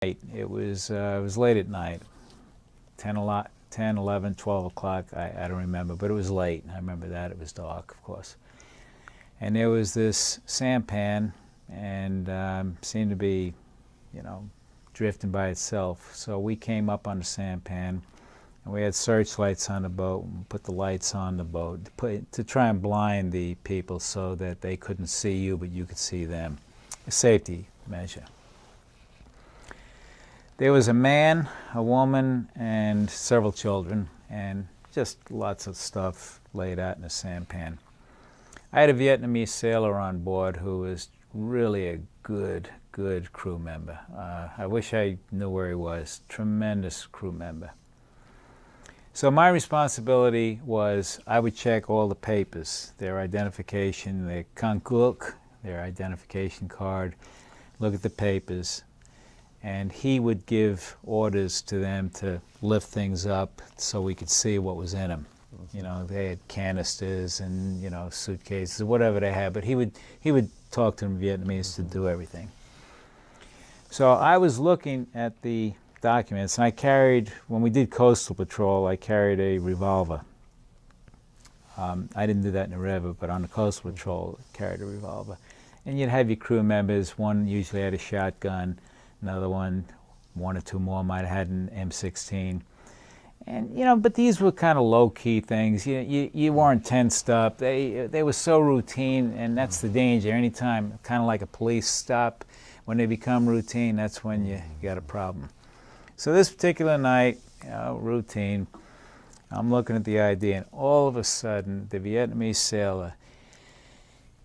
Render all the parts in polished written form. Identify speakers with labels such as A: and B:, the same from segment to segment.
A: It was late at night, 10, 11, 12 o'clock, I don't remember, but it was late. I remember that. It was dark, of course. And there was this sampan, and seemed to be, you know, drifting by itself. So we came up on the sampan, and we had searchlights on the boat, and put the lights on the boat to try and blind the people so that they couldn't see you, but you could see them. A safety measure. There was a man, a woman, and several children, and just lots of stuff laid out in a sampan. I had a Vietnamese sailor on board who was really a good crew member. I wish I knew where he was. Tremendous crew member. So my responsibility was I would check all the papers, their identification, their kankuk, their identification card, look at the papers, and he would give orders to them to lift things up so we could see what was in them. You know, they had canisters and, you know, suitcases, whatever they had, but he would talk to them in Vietnamese to do everything. So I was looking at the documents, and I carried, when we did coastal patrol, I carried a revolver. I didn't do that in the river, but on the coastal patrol, I carried a revolver. And you'd have your crew members, one usually had a shotgun, another one or two more might have had an M16. And, you know, but these were kind of low-key things. You weren't tensed up. They were so routine, and that's the danger. Anytime, kind of like a police stop, when they become routine, that's when you got a problem. So this particular night, you know, routine, I'm looking at the ID, and all of a sudden, the Vietnamese sailor,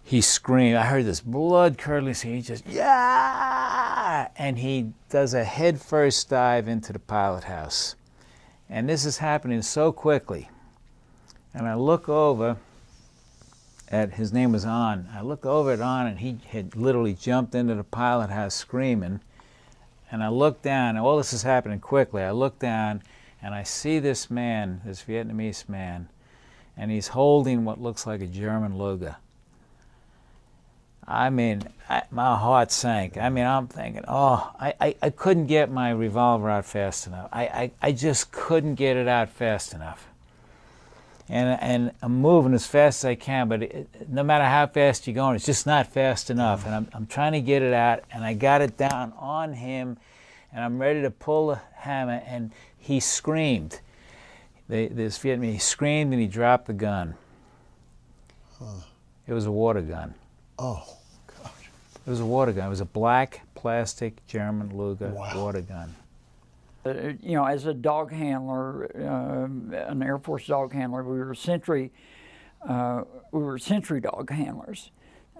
A: he screamed. I heard this blood-curdling scream. He just, yeah! And he does a head-first dive into the pilot house. And this is happening so quickly. And I look over at, his name was An. I look over at An, and he had literally jumped into the pilot house screaming. And I look down, and all this is happening quickly. I look down, and I see this man, this Vietnamese man, and he's holding what looks like a German Luger. I mean, my heart sank. I mean, I'm thinking, oh, I couldn't get my revolver out fast enough. I just couldn't get it out fast enough. And I'm moving as fast as I can, but no matter how fast you're going, it's just not fast enough. And I'm trying to get it out, and I got it down on him, and I'm ready to pull the hammer, and he screamed. This Vietnamese, he screamed, and he dropped the gun. Huh. It was a water gun.
B: Oh, gosh.
A: It was a water gun. It was a black plastic German Luger water gun.
C: You know, as a dog handler, an Air Force dog handler, we were sentry dog handlers,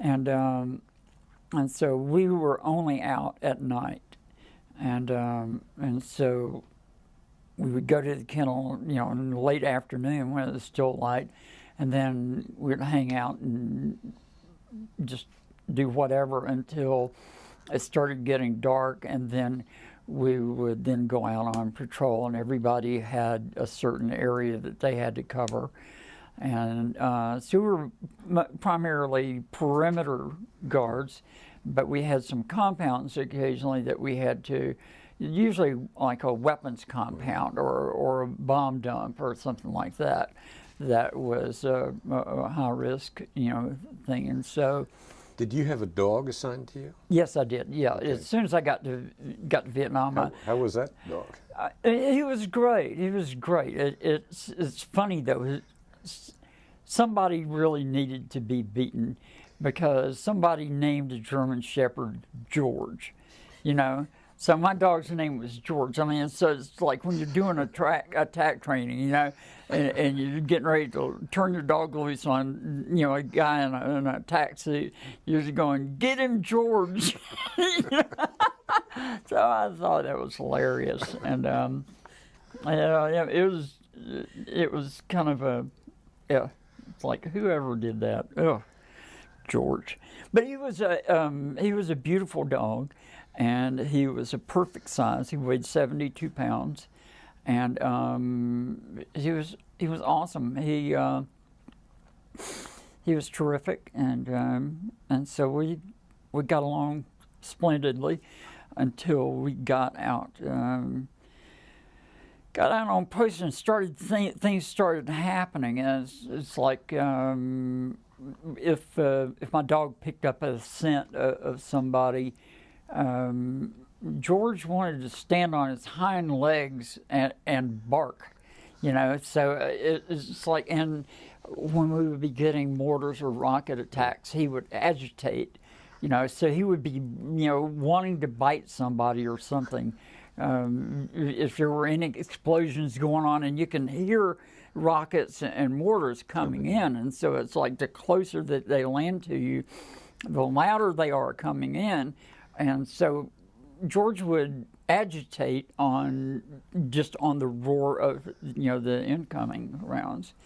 C: and so we were only out at night, and so we would go to the kennel, you know, in the late afternoon when it was still light, and then we'd hang out and just do whatever until it started getting dark, and then we would then go out on patrol, and everybody had a certain area that they had to cover. And so we were primarily perimeter guards, but we had some compounds occasionally that we had to, usually like a weapons compound or a bomb dump or something like that. That was a high risk, you know, thing. And so,
B: did you have a dog assigned to you?
C: yes, I did. Yeah,
B: Okay.
C: as soon as I got to Vietnam,
B: How was that dog?
C: he was great. He was great. It's funny though. Somebody really needed to be beaten because somebody named a German Shepherd George, you know. So my dog's name was George. I mean, so it's like when you're doing attack training, you know, and you're getting ready to turn your dog loose on, you know, a guy in an attack suit, you're just going, "Get him, George!" So I thought that was hilarious, and yeah, it was kind of a, yeah, it's like whoever did that, oh, George. But he was a beautiful dog. And he was a perfect size. He weighed 72 pounds, and he was awesome. He was terrific, and so we got along splendidly. until we got out. Got out on post and started things started happening. And it's like if my dog picked up a scent of somebody, George wanted to stand on his hind legs and bark. You know, so it's like, and when we would be getting mortars or rocket attacks, he would agitate, you know, so he would be, you know, wanting to bite somebody or something. If there were any explosions going on, and you can hear rockets and mortars coming in, and so it's like the closer that they land to you, the louder they are coming in, and so George would agitate on just on the roar of, you know, the incoming rounds.